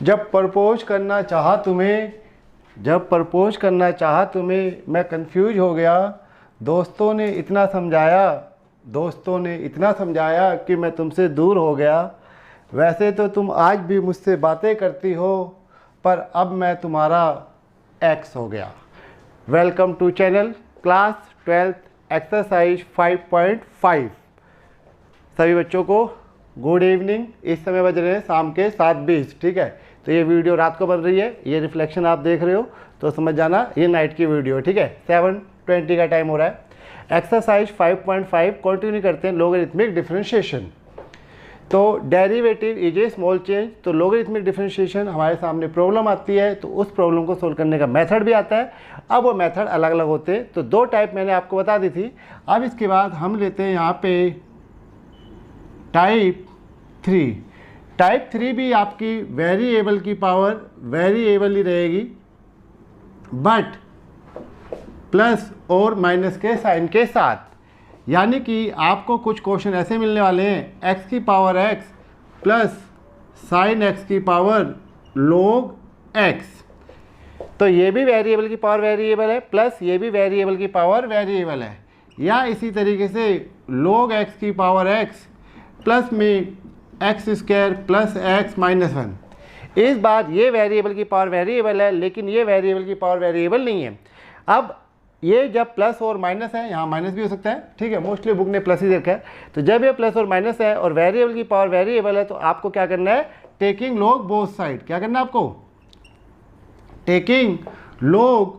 जब प्रपोज करना चाहा तुम्हें मैं कंफ्यूज हो गया। दोस्तों ने इतना समझाया कि मैं तुमसे दूर हो गया। वैसे तो तुम आज भी मुझसे बातें करती हो, पर अब मैं तुम्हारा एक्स हो गया। Welcome to channel class 12th exercise 5.5। सभी बच्चों को गुड इवनिंग। इस समय बज रहे हैं शाम के 7:20। ठीक है, तो ये वीडियो रात को बन रही है, ये रिफ्लेक्शन आप देख रहे हो तो समझ जाना ये नाइट की वीडियो। ठीक है, 7:20 का टाइम हो रहा है। एक्सरसाइज 5.5 कंटिन्यू करते हैं लोगरिथमिक डिफरेंशिएशन। तो derivative is a small change. तो लोगरिथमिक डिफरेंशिएशन हमारे सामने प्रॉब्लम आती है तो उस प्रॉब्लम को सोल्व करने का मेथड भी आता है। अब वो मेथड अलग अलग होते हैं, तो दो टाइप मैंने आपको बता दी थी। अब इसके बाद हम लेते हैं यहाँ पे टाइप 3। टाइप 3 भी आपकी वेरिएबल की पावर वेरिएबल ही रहेगी, बट प्लस और माइनस के साइन के साथ। यानी कि आपको कुछ क्वेश्चन ऐसे मिलने वाले हैं x की power x plus sign x की पावर log x। तो ये भी वेरिएबल की पावर वेरिएबल है, प्लस ये भी वेरिएबल की पावर वेरिएबल है। या इसी तरीके से log x की पावर x प्लस में x square plus x minus 1। इस बार ये वेरिएबल की पावर वेरिएबल है, लेकिन ये वेरिएबल की पावर वेरिएबल नहीं है। अब ये जब प्लस और माइनस है, यहाँ माइनस भी हो सकता है। ठीक है, मोस्टली बुक ने प्लस ही देखा है। तो जब ये प्लस और माइनस है और वेरिएबल की पावर वेरिएबल है, तो आपको क्या करना है, टेकिंग लॉग बोथ साइड। क्या करना है आपको, टेकिंग लॉग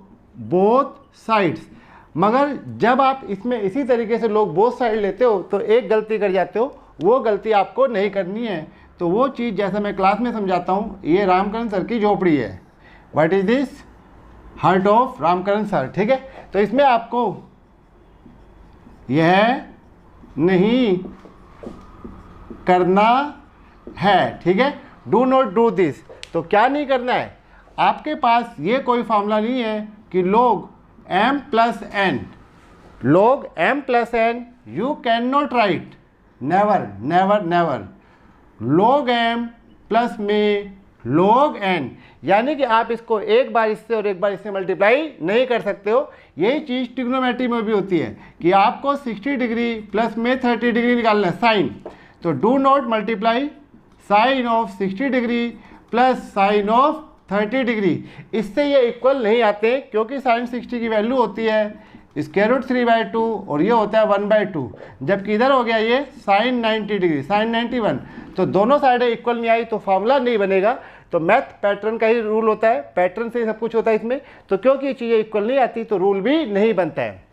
बोथ साइड्स। मगर जब आप इसमें इसी तरीके से लॉग बोथ साइड लेते हो तो एक गलती कर जाते हो, वो गलती आपको नहीं करनी है। तो वो चीज़ जैसा मैं क्लास में समझाता हूँ, ये रामकरण सर की झोपड़ी है। What is this, hurt of Ramkaran sir. ठीक है, तो इसमें आपको यह नहीं करना है। ठीक है, डू नॉट डू दिस। तो क्या नहीं करना है, आपके पास ये कोई फॉर्मूला नहीं है कि log m plus n, log m plus n you can not right, never never never, log m plus में log n। यानी कि आप इसको एक बार इससे और एक बार इससे मल्टीप्लाई नहीं कर सकते हो। यही चीज़ ट्रिग्नोमेट्री में भी होती है कि आपको 60 डिग्री प्लस में 30 डिग्री निकालना है, साइन। तो do not multiply sine of 60 degree plus sine of 30 degree. इससे ये इक्वल नहीं आते, क्योंकि साइन 60 की वैल्यू होती है स्क्वायर रूट 3/2 और ये होता है 1/2। जबकि इधर हो गया ये साइन 90 डिग्री, साइन 91। तो दोनों साइडें इक्वल नहीं आई तो फॉर्मूला नहीं बनेगा। तो मैथ पैटर्न का ही रूल होता है, पैटर्न से ही सब कुछ होता है इसमें। तो क्योंकि ये चीज़ें इक्वल नहीं आती तो रूल भी नहीं बनता है।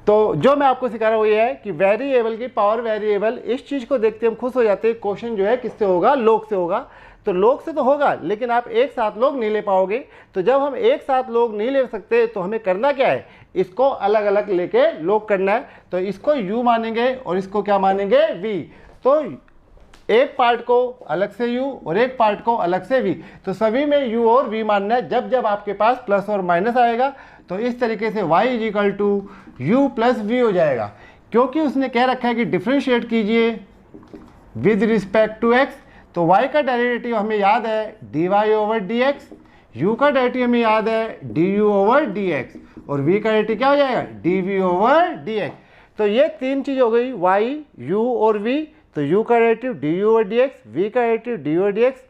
तो जो मैं आपको सिखा रहा हूँ ये है कि वेरिएबल की पावर वेरिएबल, इस चीज़ को देखते हम खुश हो जाते हैं। क्वेश्चन जो है किससे होगा, log से होगा। तो log से तो होगा, लेकिन आप एक साथ log नहीं ले पाओगे। तो जब हम एक साथ log नहीं ले सकते तो हमें करना क्या है, इसको अलग अलग लेके log करना है। तो इसको u मानेंगे और इसको क्या मानेंगे, v। तो एक पार्ट को अलग से u और एक पार्ट को अलग से v। तो सभी में u और v मानना है। जब जब आपके पास प्लस और माइनस आएगा तो इस तरीके से y is equal to u plus v हो जाएगा। क्योंकि उसने कह रखा है कि डिफ्रेंशिएट कीजिए विद रिस्पेक्ट टू x। तो y का डेरिवेटिव हमें याद है dy ओवर dx, u का डेरिवेटिव हमें याद है du ओवर dx, और v का डेरिवेटिव क्या हो जाएगा, dv ओवर dx। तो ये तीन चीज़ हो गई, y, u और v। तो u का derivative du over dx, v का डेरिवेटिव d ओवर dx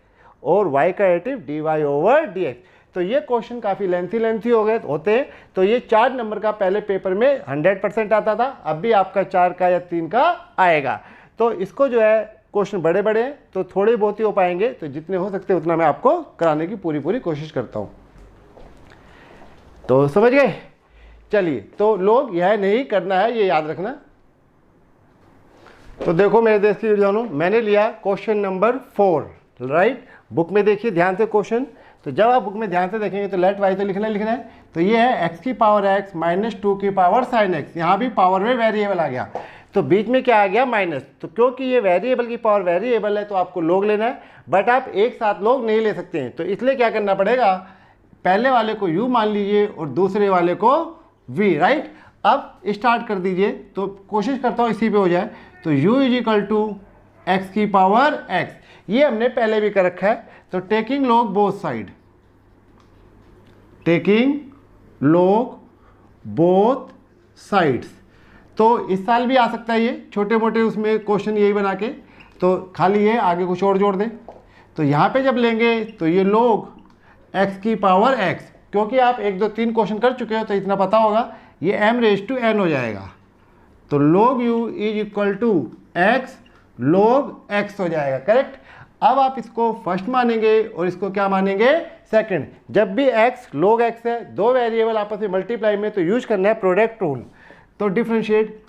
और y का डेरिवेटिव dy ओवर dx। तो ये क्वेश्चन काफ़ी लेंथी हो गए होते हैं। तो ये 4 नंबर का पहले पेपर में 100% आता था, अब भी आपका 4 का या 3 का आएगा। तो इसको जो है क्वेश्चन बड़े बड़े हैं तो थोड़े बहुत ही हो पाएंगे, तो जितने हो सकते उतना मैं आपको कराने की पूरी कोशिश करता हूँ। तो समझ गए। चलिए, तो लोग यह नहीं करना है, ये याद रखना। तो देखो मेरे देश की जानू, मैंने लिया क्वेश्चन नंबर 4, राइट। बुक में देखिए ध्यान से क्वेश्चन। तो जब आप बुक में ध्यान से देखेंगे तो लेट वाई तो लिखना है। तो ये है x की पावर x माइनस 2 की पावर साइन x। यहाँ भी पावर में वेरिएबल आ गया, तो बीच में क्या आ गया, माइनस। तो क्योंकि ये वेरिएबल की पावर वेरिएबल है तो आपको log लेना है, बट आप एक साथ log नहीं ले सकते हैं। तो इसलिए क्या करना पड़ेगा, पहले वाले को u मान लीजिए और दूसरे वाले को v, राइट। अब स्टार्ट कर दीजिए, तो कोशिश करता हूँ इसी पे हो जाए। तो u is equal to x की पावर x। ये हमने पहले भी कर रखा है। तो taking log both side, taking log both sides, तो इस साल भी आ सकता है ये छोटे मोटे उसमें क्वेश्चन यही बना के, तो खाली ये आगे कुछ और जोड़ दें। तो यहाँ पे जब लेंगे तो ये log x की पावर x, क्योंकि आप 1 2 3 क्वेश्चन कर चुके हो तो इतना पता होगा, ये m⁻n हो जाएगा। तो log u is equal to x log x हो जाएगा, करेक्ट। अब आप इसको फर्स्ट मानेंगे और इसको क्या मानेंगे, सेकंड। जब भी x log x है, दो वेरिएबल आपस में मल्टीप्लाई में, तो यूज करना है प्रोडक्ट रूल। तो डिफरेंशिएट,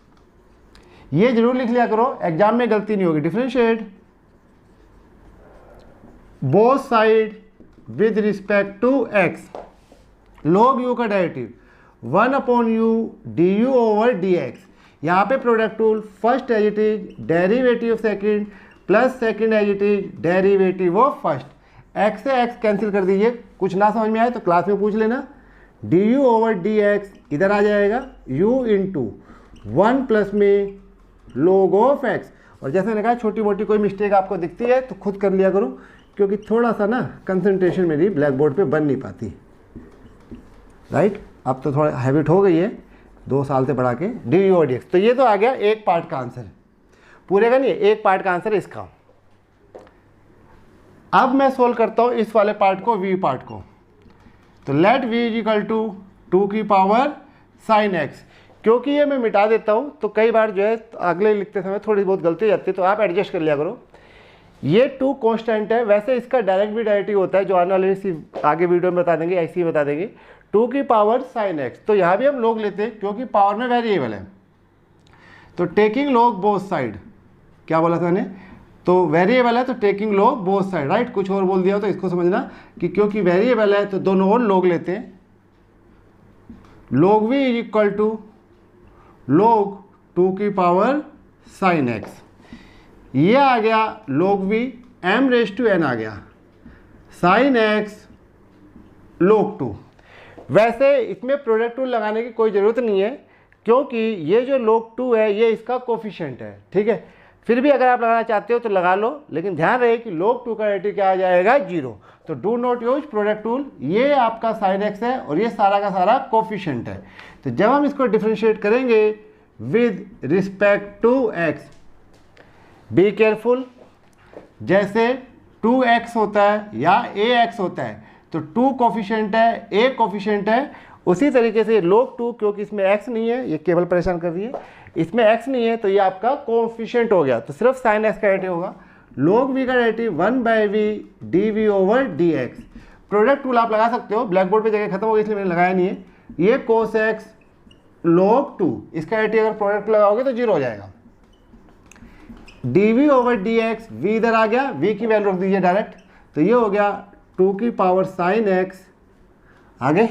ये जरूर लिख लिया करो, एग्जाम में गलती नहीं होगी। Differentiate both side with respect to x, log u का derivative 1/u du over dx। यहाँ पे product rule, first as it is derivative of second plus second as it is derivative of first. x से x cancel कर दीजिए, कुछ ना समझ में आए तो क्लास में पूछ लेना। du ओवर dx इधर आ जाएगा, u इंटू 1 प्लस में log ऑफ x। और जैसे मैंने कहा छोटी मोटी कोई मिस्टेक आपको दिखती है तो खुद कर लिया करो, क्योंकि थोड़ा सा ना कंसंट्रेशन मेरी ब्लैक बोर्ड पे बन नहीं पाती, राइट। अब तो थोड़ा हैबिट हो गई है 2 साल से पढ़ा के। du ओवर dx, तो ये तो आ गया एक पार्ट का आंसर, पूरे का नहीं, एक पार्ट का आंसर इसका। अब मैं सोल्व करता हूँ इस वाले पार्ट को, v पार्ट को। तो let v is equal to 2 की पावर साइन x, क्योंकि ये मैं मिटा देता हूँ तो कई बार जो है अगले लिखते समय थोड़ी बहुत गलती हो जाती है, तो आप एडजस्ट कर लिया करो। ये 2 कांस्टेंट है, वैसे इसका डायरेक्ट भी डायरेक्टिव होता है, जो आने वाले आगे वीडियो में बता देंगे, ऐसे ही बता देंगे। 2 की पावर साइन x, तो यहाँ भी हम लोग लेते हैं क्योंकि पावर में वेरिएबल है। तो टेकिंग लॉग बोथ साइड, क्या बोला था मैंने, तो वेरिएबल है तो taking log both side, right. कुछ और बोल दिया हो तो इसको समझना कि क्योंकि वेरिएबल है तो दोनों और लॉग लेते हैं। log v is equal to log 2 की पावर साइन x, ये आ गया log v, m⁻n आ गया, साइन x log 2। वैसे इसमें प्रोडक्ट रूल लगाने की कोई ज़रूरत नहीं है, क्योंकि ये जो log 2 है ये इसका कोफिशिएंट है, ठीक है। फिर भी अगर आप लगाना चाहते हो तो लगा लो, लेकिन ध्यान रहे कि log 2 का डेरिवेटिव क्या आ जाएगा, 0। तो do not use product rule. ये आपका साइन x है और ये सारा का सारा कोफिशिएंट है। तो जब हम इसको डिफरेंशिएट करेंगे with respect to x, be careful, जैसे 2x होता है या ax होता है तो 2 कोफिशिएंट है, a कोफिशिएंट है, उसी तरीके से log 2, क्योंकि इसमें x नहीं है, ये केवल परेशान कर रही है, इसमें x नहीं है तो ये आपका कोफिशिएंट हो गया, तो सिर्फ साइन x का डेरिवेटिव होगा। log v का derivative 1/v dv over dx। Product rule आप लगा सकते हो, ब्लैक बोर्ड पे जगह खत्म हो गई इसलिए मैंने लगाया नहीं है। ये cos x log 2, इसका डेरिवेटिव अगर प्रोडक्ट लगाओगे तो 0 हो जाएगा। dv ओवर dx, v इधर आ गया, v की वैल्यू रख दीजिए डायरेक्ट, तो ये हो गया 2 की पावर साइन x, आगे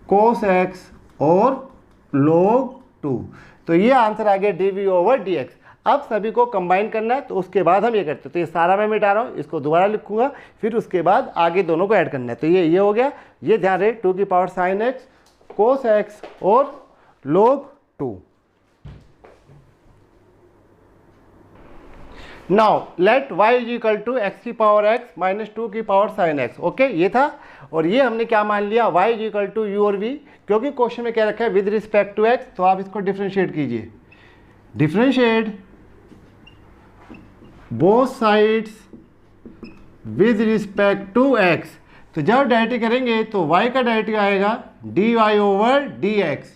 cos x और log 2, तो ये आंसर आ गया dv ओवर dx। अब सभी को कंबाइन करना है तो उसके बाद हम ये करते हैं, तो ये सारा मैं मिटा रहा हूँ, इसको दोबारा लिखूंगा, फिर उसके बाद आगे दोनों को ऐड करना है। तो ये हो गया, ये ध्यान रहे 2 की power sine x cos x और log 2। Now let y is equal to x की पावर x माइनस 2 की पावर साइन x, ओके ये था। और ये हमने क्या मान लिया, y is equal to u और v, क्योंकि क्वेश्चन में क्या रखा है विद रिस्पेक्ट टू x, तो आप इसको डिफरेंशिएट कीजिए। Differentiate both sides with respect to x, तो जब डेरिवेटिव करेंगे तो y का डेरिवेटिव आएगा dy ओवर dx,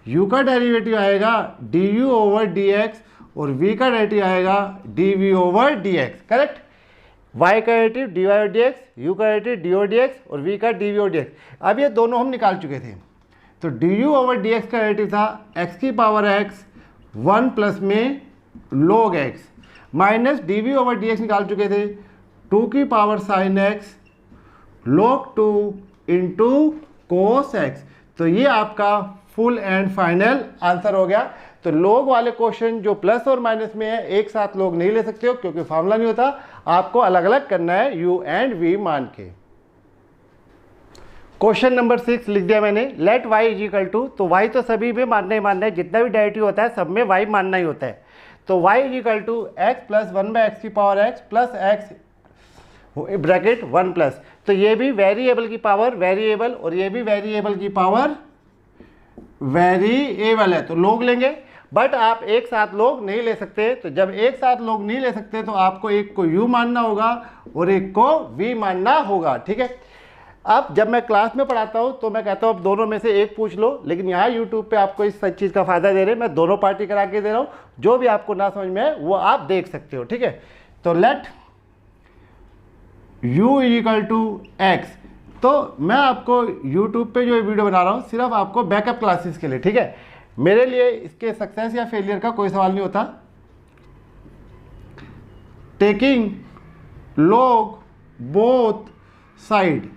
u का डेरिवेटिव आएगा du ओवर dx और v का डेरिवेटिव आएगा dv over dx, correct. y का derivative dy over dx, u का डेरिवेटिव d ओवर dx और v का dv ओवर dx। अब ये दोनों हम निकाल चुके थे, तो du ओवर dx का डेरिवेटिव था x की पावर x 1 प्लस में log x, minus dv over dx निकाल चुके थे 2 की power sine x log 2 into cos x। तो ये आपका फुल एंड फाइनल आंसर हो गया। तो लोग वाले क्वेश्चन जो प्लस और माइनस में है एक साथ लोग नहीं ले सकते हो, क्योंकि फार्मूला नहीं होता, आपको अलग अलग करना है u एंड v मान के। क्वेश्चन नंबर 6 लिख दिया मैंने, let y is equal to, तो y तो सभी में मानना ही मानना है, जितना भी डेरिवेटिव होता है सब में y मानना ही होता है। तो y equal to x plus 1/x की power x plus x bracket 1 plus, तो ये भी वेरिएबल की पावर वेरिएबल और ये भी वेरिएबल की पावर वेरिएबल है, तो लोग लेंगे। बट आप एक साथ लोग नहीं ले सकते, तो जब एक साथ लोग नहीं ले सकते तो आपको एक को u मानना होगा और एक को v मानना होगा, ठीक है। अब जब मैं क्लास में पढ़ाता हूँ तो मैं कहता हूँ अब दोनों में से एक पूछ लो, लेकिन यहाँ यूट्यूब पे आपको इस चीज़ का फ़ायदा दे रहे हैं, मैं दोनों पार्टी करा के दे रहा हूँ, जो भी आपको ना समझ में है वो आप देख सकते हो, ठीक है। तो let u equal to x, तो मैं आपको यूट्यूब पे जो वीडियो बना रहा हूँ सिर्फ आपको बैकअप क्लासेस के लिए, ठीक है। मेरे लिए इसके सक्सेस या फेलियर का कोई सवाल नहीं होता। टेकिंग लॉग बोथ साइड,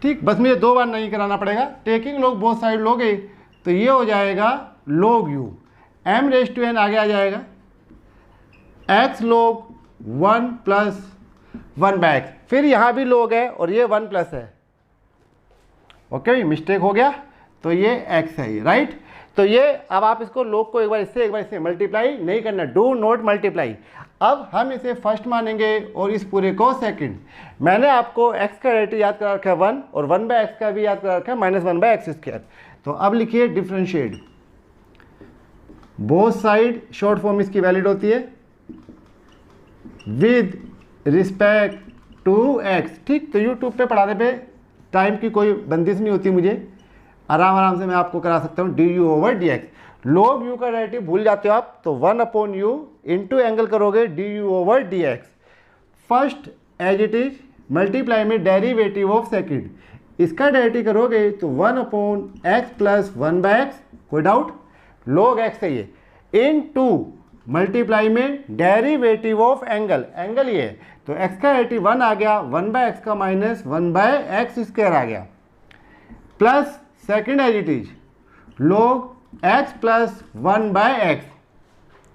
ठीक, बस मुझे 2 बार नहीं कराना पड़ेगा। टेकिंग लॉग बोथ साइड लोगे तो ये हो जाएगा log u, m⁻n आगे आ जाएगा x log 1 प्लस 1/x, फिर यहाँ भी log है और ये 1 प्लस है, ओके, मिस्टेक हो गया, तो ये x है ये, राइट। तो ये अब आप इसको log को एक बार इससे मल्टीप्लाई नहीं करना, डू नॉट मल्टीप्लाई। अब हम इसे फर्स्ट मानेंगे और इस पूरे को सेकंड। मैंने आपको x का डेरिवेटिव याद करा रखा है 1 और 1/x का भी याद करा रखा है -1/x²। तो अब लिखिए differentiate both side, short form इसकी वैलिड होती है विद रिस्पेक्ट टू x, ठीक। तो यूट्यूब पे पढ़ाने पे टाइम की कोई बंदिश नहीं होती, मुझे आराम से मैं आपको करा सकता हूँ du/dx। log u का डेरिवेटिव भूल जाते हो आप, तो 1/u इंटू एंगल करोगे du/dx। First as it is multiply में डेरिवेटिव ऑफ सेकंड, इसका डेरिवेटिव करोगे तो 1/x प्लस 1/x, कोई डाउट, log x है ये, इनटू मल्टीप्लाई में डेरिवेटिव ऑफ एंगल, एंगल ये है, तो x का डेरिवेटिव 1 आ गया, 1/x का माइनस 1/x² आ गया, plus second as it is log x plus 1/x।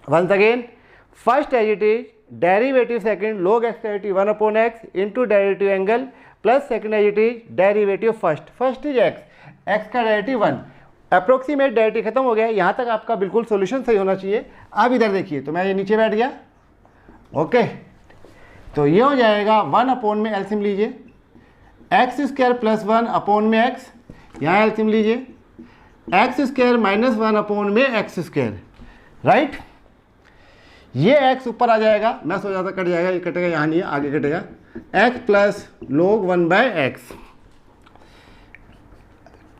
Once again first as it is derivative second log x का derivative 1/x into derivative angle plus second as it is derivative first is x का derivative 1। Approximate derivative खत्म हो गया, यहाँ तक आपका बिल्कुल solution सही होना चाहिए। अब इधर देखिए, तो मैं ये नीचे बैठ गया, ओके, तो ये हो जाएगा 1 में एलसीएम लीजिए x² प्लस 1 में x, यहाँ एलसीएम लीजिए x² माइनस 1 में x², राइट। ये x ऊपर आ जाएगा, मैं सोचा था कट जाएगा, ये कटेगा, यहाँ नहीं है, आगे कटेगा, x प्लस log 1/x,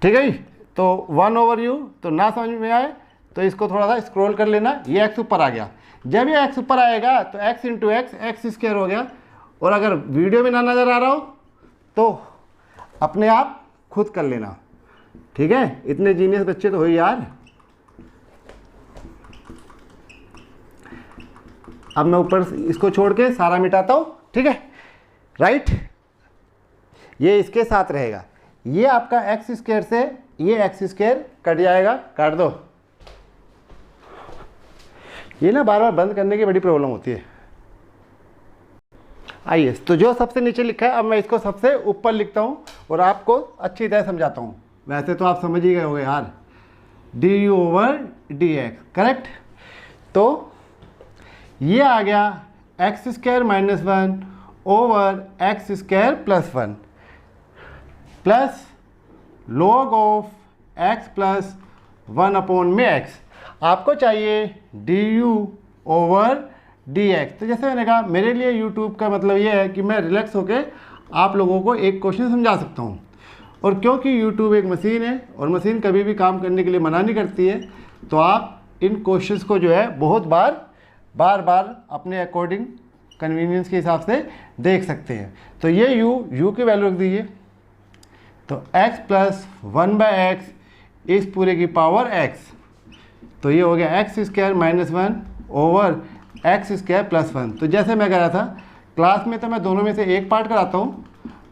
ठीक है जी। तो 1/u, तो ना समझ में आए तो इसको थोड़ा सा स्क्रॉल कर लेना, ये x ऊपर आ गया। जब ये x ऊपर आएगा तो x इंटू x² हो गया, और अगर वीडियो में ना नज़र आ रहा हो तो अपने आप खुद कर लेना, ठीक है। इतने जीनियस बच्चे तो हो यार। अब मैं ऊपर इसको छोड़ के सारा मिटाता हूँ, ठीक है, राइट। ये इसके साथ रहेगा, ये आपका x² से ये x² कट जाएगा, काट दो। ये ना बार बार बंद करने की बड़ी प्रॉब्लम होती है। आइए, तो जो सबसे नीचे लिखा है अब मैं इसको सबसे ऊपर लिखता हूँ और आपको अच्छी तरह समझाता हूँ। वैसे तो आप समझ ही गए होंगे यार, du/dx, करेक्ट। तो ये आ गया x² minus 1 over x² plus 1 plus log of x plus 1 में x। आपको चाहिए du/dx। तो जैसे मैंने कहा, मेरे लिए YouTube का मतलब ये है कि मैं रिलैक्स होकर आप लोगों को एक क्वेश्चन समझा सकता हूँ, और क्योंकि YouTube एक मशीन है और मशीन कभी भी काम करने के लिए मना नहीं करती है, तो आप इन क्वेश्चंस को जो है बहुत बार अपने अकॉर्डिंग कन्वीनियंस के हिसाब से देख सकते हैं। तो ये u की वैल्यू रख दीजिए, तो x प्लस 1/x इस पूरे की पावर x, तो ये हो गया x² minus 1 over x² plus 1। तो जैसे मैं कह रहा था, क्लास में तो मैं दोनों में से एक पार्ट कराता हूँ,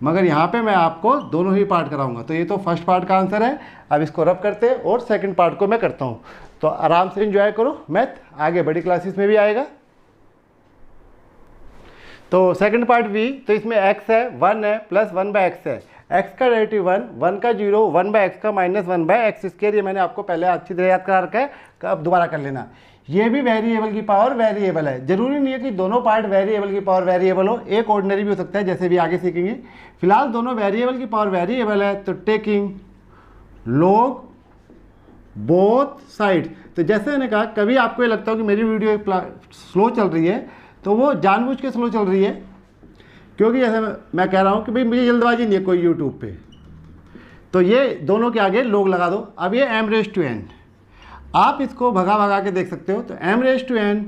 मगर यहाँ पे मैं आपको दोनों ही पार्ट कराऊंगा। तो ये तो फर्स्ट पार्ट का आंसर है, अब इसको रब करते और सेकंड पार्ट को मैं करता हूँ। तो आराम से एंजॉय करो, मैथ आगे बड़ी क्लासेस में भी आएगा। तो सेकंड पार्ट भी, तो इसमें x है, 1 है, प्लस 1/x है, x का डेरिवेटिव 1 का 0, 1/x का माइनस 1/x²। ये मैंने आपको पहले अच्छी तरह याद करा रखा है, अब दोबारा कर लेना। ये भी वेरिएबल की पावर वेरिएबल है। जरूरी नहीं है कि दोनों पार्ट वेरिएबल की पावर वेरिएबल हो, एक ऑर्डिनरी भी हो सकता है, जैसे भी आगे सीखेंगे। फिलहाल दोनों वेरिएबल की पावर वेरिएबल है, तो टेकिंग लॉग बोथ साइड। तो जैसे मैंने कहा, कभी आपको ये लगता हो कि मेरी वीडियो स्लो चल रही है, तो वो जानबूझ के स्लो चल रही है, क्योंकि जैसे मैं कह रहा हूँ कि भाई मुझे जल्दबाजी नहीं है कोई यूट्यूब पे। तो ये दोनों के आगे लोग लगा दो। अब ये m⁻n, आप इसको भगा भगा के देख सकते हो। तो m⁻n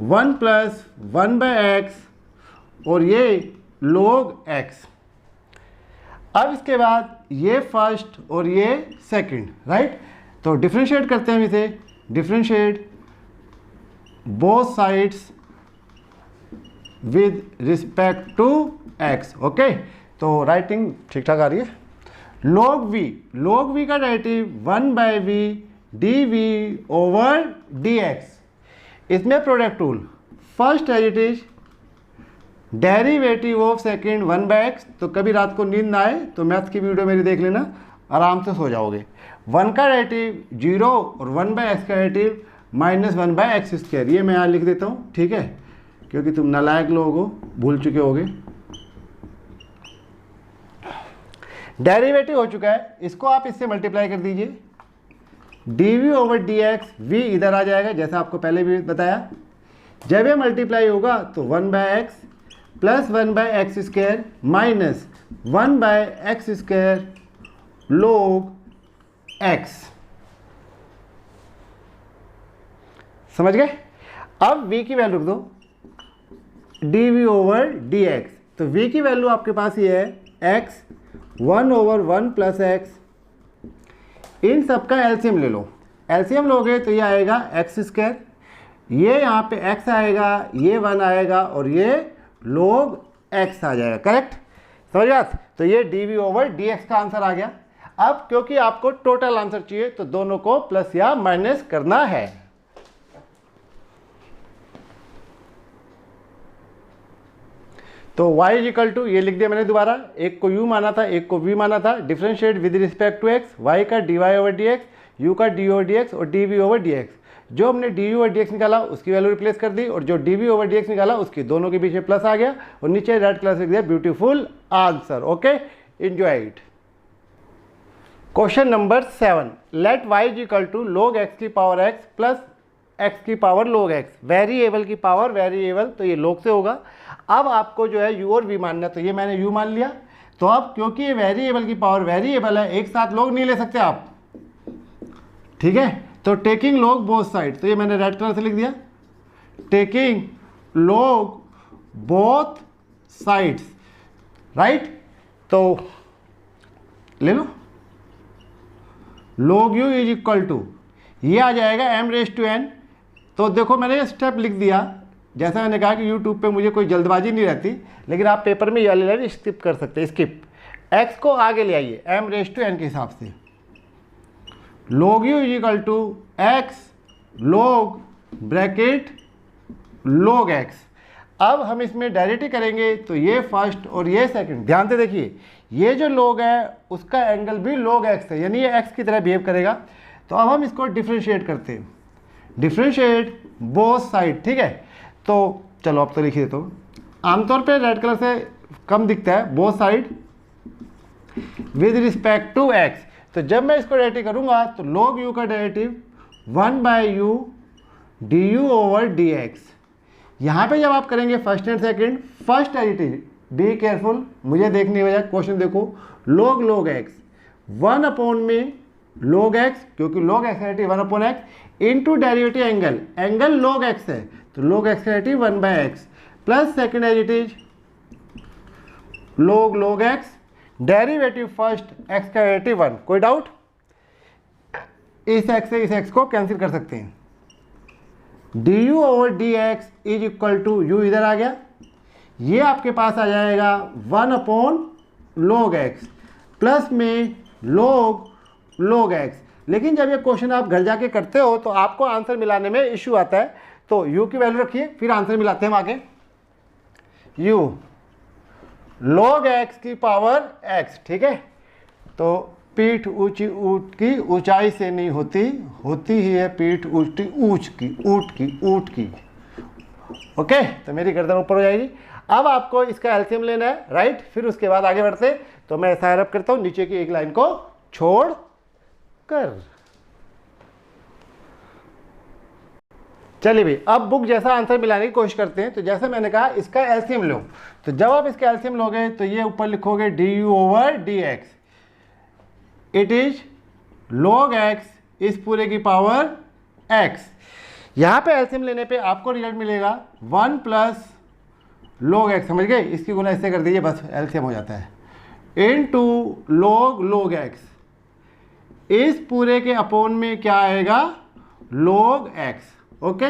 1 + 1/x और ये log x। अब इसके बाद ये फर्स्ट और ये सेकंड, राइट। तो डिफ्रेंशिएट करते हैं हम इसे, differentiate both sides with respect to x। Okay, तो राइटिंग ठीक ठाक आ रही है। log v का डेरिवेटिव 1/v dv/dx। इसमें product rule, first as it is derivative of second 1/x। तो कभी रात को नींद ना आए तो मैथ्स की वीडियो मेरी देख लेना, आराम से सो जाओगे। 1 का डेरिवेटिव 0 और 1/x का डेरिवेटिव -1/x²। ये मैं यहाँ लिख देता हूँ, ठीक है, क्योंकि तुम नालायक लोग हो, भूल चुके होगे। डेरिवेटिव हो चुका है, इसको आप इससे मल्टीप्लाई कर दीजिए, dv/dx। v इधर आ जाएगा, जैसा आपको पहले भी बताया। जब ये मल्टीप्लाई होगा तो 1/x + 1/x² minus 1/x² log x। समझ गए? अब v की वैल्यू रख दो, dv/dx। तो v की वैल्यू आपके पास ये है x 1/1 + x। इन सब का एलसीएम ले लो, एलसीएम लोगे तो ये आएगा x², ये यहाँ पे x आएगा, ये 1 आएगा और ये log x आ जाएगा। करेक्ट, समझ बात? तो ये dv/dx का आंसर आ गया। अब क्योंकि आपको टोटल आंसर चाहिए तो दोनों को प्लस या माइनस करना है। तो y = ये लिख दिया मैंने दोबारा, एक को u माना था, एक को v माना था। Differentiate with respect to x, y का dy/dx, u का d/dx और dv/dx। जो हमने du/dx निकाला उसकी वैल्यू रिप्लेस कर दी, और जो dv/dx निकाला उसकी दोनों के बीच में प्लस आ गया, और नीचे रेड कलर से लिख दिया beautiful answer. Okay, enjoy it. Question number 7, लेट y = log x⁻x + x⁻ log x। Variable की पावर वेरिएबल, तो ये log से होगा। अब आपको जो है u और v मानना है, तो ये मैंने u मान लिया। तो अब क्योंकि ये वेरिएबल की पावर वेरिएबल है, एक साथ log नहीं ले सकते आप, ठीक है। तो टेकिंग log बोथ साइड, तो ये मैंने रेड कलर से लिख दिया, taking log both sides, right. तो ले लो, log u = ये आ जाएगा m⁻n। तो देखो मैंने ये स्टेप लिख दिया, जैसा मैंने कहा कि YouTube पे मुझे कोई जल्दबाजी नहीं रहती, लेकिन आप पेपर में ये वाली लाइन स्किप कर सकते हैं, स्किप। x को आगे ले आइए m⁻n के हिसाब से। log u = x log bracket log x। अब हम इसमें डायरेक्टली करेंगे, तो ये फर्स्ट और ये सेकंड, ध्यान से देखिए, ये जो log है उसका एंगल भी log x है, यानी ये x की तरह बिहेव करेगा। तो अब हम इसको डिफ्रेंशिएट करते हैं, डिफ्रेंशिएट बोथ साइड, ठीक है। तो चलो अब तो लिखिए, तो आमतौर पे रेड कलर से कम दिखता है, both side with respect to x। तो जब मैं इसको डेरिवेटिव करूंगा तो log u का डेरिवेटिव 1/u du/dx। यहाँ पे जब आप करेंगे first and second, first as it is, be careful, मुझे देखने वजह क्वेश्चन देखो, log x 1/में log x, क्योंकि log x derivative 1/x into derivative angle, angle log x है, तो log x derivative 1/x plus second as it is log x derivative first x का derivative 1। कोई डाउट? इस x से इस x को कैंसिल कर सकते हैं। du/dx = u इधर आ गया, ये आपके पास आ जाएगा 1/log x प्लस में log x। लेकिन जब ये क्वेश्चन आप घर जाके करते हो तो आपको आंसर मिलाने में इश्यू आता है, तो u की वैल्यू रखिए, फिर आंसर मिलाते हैं हम आगे। u log x की पावर x, ठीक है। तो पीठ ऊंची ऊंट की ऊंचाई से नहीं होती, होती ही है पीठ ऊंची ऊंच की, ऊंट की। ओके, तो मेरी गर्दन ऊपर हो जाएगी। अब आपको इसका एलसीएम लेना है, राइट। फिर उसके बाद आगे बढ़ते, तो मैं ऐसा रब करता हूं नीचे की एक लाइन को छोड़ कर। चलिए भाई, अब बुक जैसा आंसर मिलाने की कोशिश करते हैं। तो जैसे मैंने कहा इसका एलसीएम लो, तो जब आप इसका एलसीएम लोगे तो ये ऊपर लिखोगे du/dx, it is log x इस पूरे की पावर x। यहाँ पे एलसीएम लेने पे आपको रिजल्ट मिलेगा 1 प्लस log x, समझ गए, इसकी गुना इससे कर दीजिए, बस एलसीएम हो जाता है, इनटू log x, इस पूरे के अपोन में क्या आएगा, log x। ओके,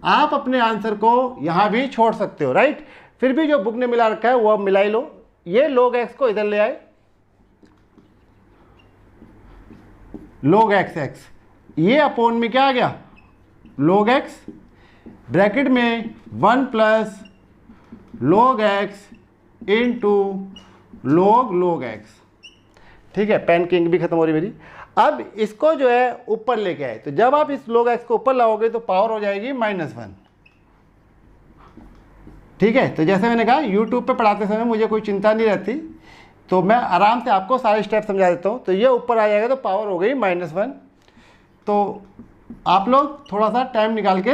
आप अपने आंसर को यहाँ भी छोड़ सकते हो, राइट। फिर भी जो बुक ने मिला रखा है वो अब मिला ही लो। ये log x को इधर ले आए, log x, ये अपोन में क्या आ गया, log x, ब्रैकेट में 1 plus log x into log x। ठीक है, पेन की इंक भी खत्म हो रही मेरी। अब इसको जो है ऊपर लेके आए, तो जब आप इस log x को ऊपर लाओगे तो पावर हो जाएगी -1। ठीक है, तो जैसे मैंने कहा YouTube पे पढ़ाते समय मुझे कोई चिंता नहीं रहती, तो मैं आराम से आपको सारे स्टेप समझा देता हूँ। तो ये ऊपर आ जाएगा तो पावर हो गई -1। तो आप लोग थोड़ा सा टाइम निकाल के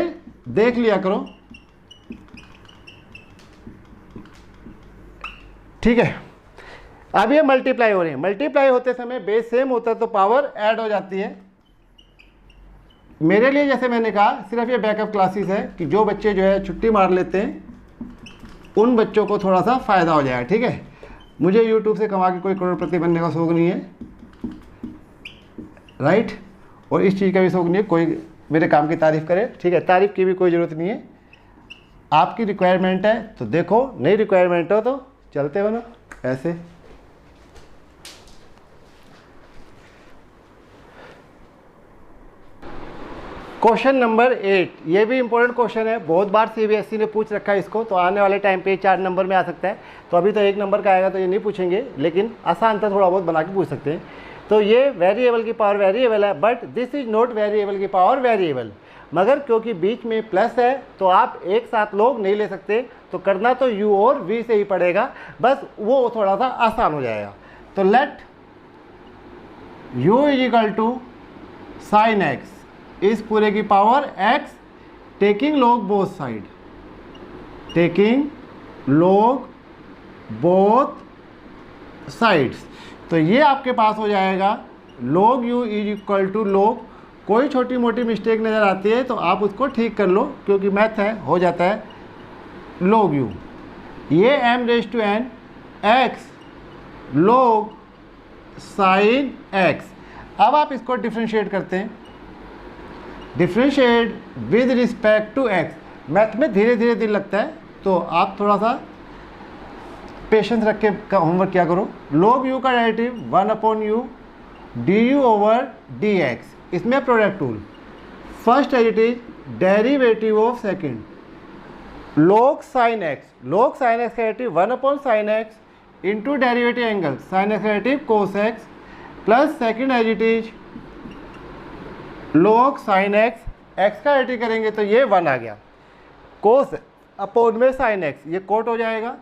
देख लिया करो, ठीक है। अब ये मल्टीप्लाई हो रही है, मल्टीप्लाई होते समय बेस सेम होता है तो पावर ऐड हो जाती है। मेरे लिए जैसे मैंने कहा सिर्फ ये बैकअप क्लासेस है कि जो बच्चे जो है छुट्टी मार लेते हैं उन बच्चों को थोड़ा सा फ़ायदा हो जाएगा, ठीक है। मुझे YouTube से कमा के कोई करोड़पति बनने का शौक नहीं है, राइट, और इस चीज़ का भी शौक नहीं है कोई मेरे काम की तारीफ़ करे, ठीक है। तारीफ़ की भी कोई ज़रूरत नहीं है, आपकी रिक्वायरमेंट है तो देखो, नहीं रिक्वायरमेंट हो तो चलते बनो ऐसे। क्वेश्चन नंबर 8, ये भी इंपॉर्टेंट क्वेश्चन है, बहुत बार CBSE ने पूछ रखा है इसको, तो आने वाले टाइम पे 4 नंबर में आ सकता है। तो अभी तो 1 नंबर का आएगा तो ये नहीं पूछेंगे, लेकिन आसान था, थोड़ा बहुत बना के पूछ सकते हैं। तो ये वेरिएबल की पावर वेरिएबल है, but this is not variable की पावर वेरिएबल, मगर क्योंकि बीच में प्लस है तो आप एक साथ लोग नहीं ले सकते, तो करना तो u और v से ही पड़ेगा, बस वो थोड़ा सा आसान हो जाएगा। तो let u is equal to sine x इस पूरे की power x, taking log both side, taking log both sides. तो ये आपके पास हो जाएगा log u is equal to log, कोई छोटी मोटी मिस्टेक नज़र आती है तो आप उसको ठीक कर लो, क्योंकि मैथ है, हो जाता है, log u, ये m⁻n x log sign x। अब आप इसको डिफ्रेंशिएट करते हैं, differentiate with respect to x। Math में धीरे धीरे दिन लगता है, तो आप थोड़ा सा पेशेंस रख के होमवर्क क्या करो। log u का डेरिवेटिव 1/u du/dx, इसमें product tool, first as it is derivative of second, log sin x, log sin x का derivative 1/sin x into derivative angle sin x का derivative cos x, plus second as it is log sin x, x का derivative करेंगे तो ये 1 आ गया, cos upon में sin x, ये कोट हो जाएगा,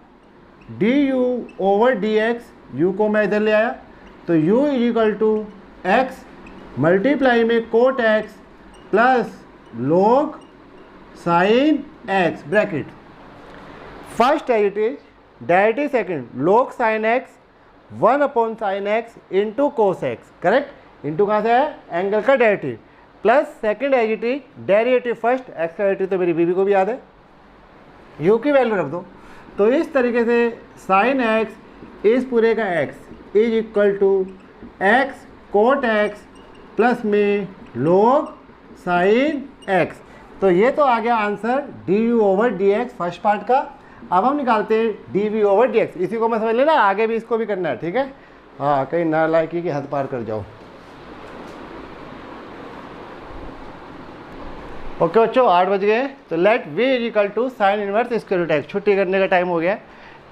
du/dx, u को मैं इधर ले आया, तो u is equal to x multiply में cot x plus log sin x, bracket, first as it is derivative second log sin x 1/sin x into cos x, correct, into कहाँ से है, एंगल का derivative, plus second as it is derivative first, x का derivative तो मेरी बीबी को भी याद है, u की वैल्यू रख दो। तो इस तरीके से sin x इस पूरे का x is equal to x cot x plus में log sin x। तो ये तो आ गया आंसर du/dx फर्स्ट पार्ट का। अब हम निकालते हैं dv/dx, इसी को मैं समझ लेना, आगे भी इसको भी करना है, ठीक है। हाँ, कहीं नालायकी की हद पार कर जाओ। ओके बच्चों, 8 बज गए, तो let v is equal to sine inverse square root x, छुट्टी करने का टाइम हो गया।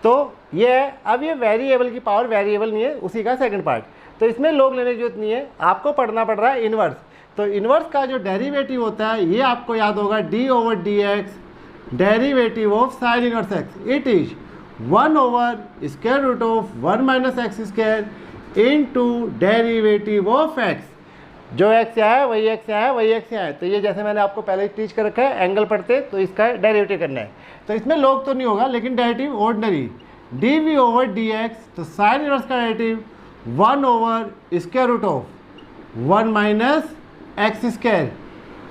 तो ये है, अब ये वेरिएबल की पावर वेरिएबल नहीं है, उसी का सेकंड पार्ट। तो इसमें लोग लेने की जरूरत नहीं है, आपको पढ़ना पड़ रहा है इन्वर्स। तो इन्वर्स का जो डेरिवेटिव होता है ये आपको याद होगा d/dx derivative of sine inverse x, it is 1/√1 - x² into derivative of x। जो x आया वही x आया वही x आया। तो ये जैसे मैंने आपको पहले टीच कर रखा है, एंगल पढ़ते तो इसका डेरिवेटिव करना है। तो इसमें लोग तो नहीं होगा, लेकिन डेरिवेटिव ऑर्डिनरी dv/dx, तो साइन इनवर्स का derivative 1/√1 - x²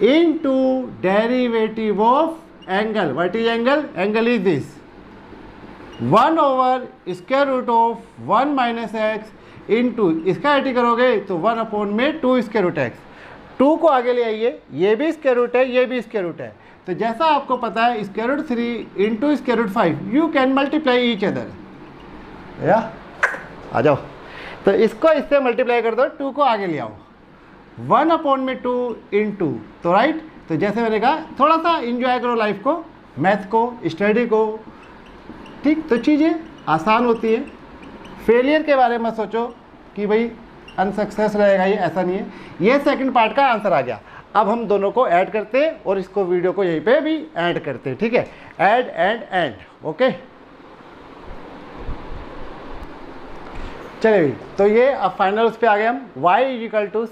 into derivative of angle. What is angle? Angle is this 1/√1 - x into इसका एटी करोगे तो 1/2 2 को आगे ले आइए, ये भी स्क्वायर रूट है ये भी स्क्वायर रूट है। तो जैसा आपको पता है √3 into √5 you can multiply each other. या आ जाओ, तो इसको इससे मल्टीप्लाई कर दो, 2 को आगे ले आओ, 1/2 इंटू, तो राइट। तो जैसे मैंने कहा थोड़ा सा इंजॉय करो लाइफ को, मैथ को, स्टडी को, ठीक। तो चीज़ें आसान होती है, फेलियर के बारे में सोचो कि भाई अनसक्सेस रहेगा, ये ऐसा नहीं है। ये सेकंड पार्ट का आंसर आ गया। अब हम दोनों को ऐड करते हैं और इसको वीडियो को यहीं पे भी ऐड करते हैं, ठीक है। Add and and, okay. चलिए, तो ये अब फाइनल उस पर आ गए हम। y =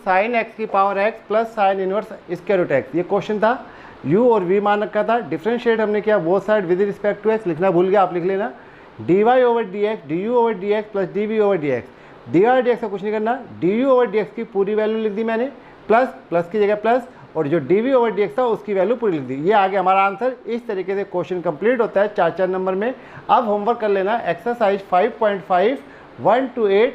sin x की power x plus sine inverse square root x। ये क्वेश्चन था, u और v मान रखा था, डिफ्रेंशिएट हमने किया both side with respect to x। लिखना भूल गया आप लिख लेना, dy/dx du/dx plus dv/dx। dy/dx का कुछ नहीं करना, du/dx की पूरी वैल्यू लिख दी मैंने, प्लस प्लस की जगह प्लस, और जो dv/dx था उसकी वैल्यू पूरी लिख दी। ये आ गया हमारा आंसर। इस तरीके से क्वेश्चन कंप्लीट होता है 4-4 नंबर में। अब होमवर्क कर लेना एक्सरसाइज 5.5 1 to 8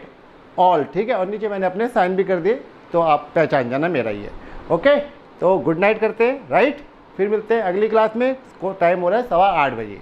ऑल, ठीक है। और नीचे मैंने अपने साइन भी कर दिए, तो आप पहचान जाना मेरा ही है, ओके। तो गुड नाइट करते हैं, राइट। फिर मिलते हैं अगली क्लास में, टाइम हो रहा है 8:15 बजे।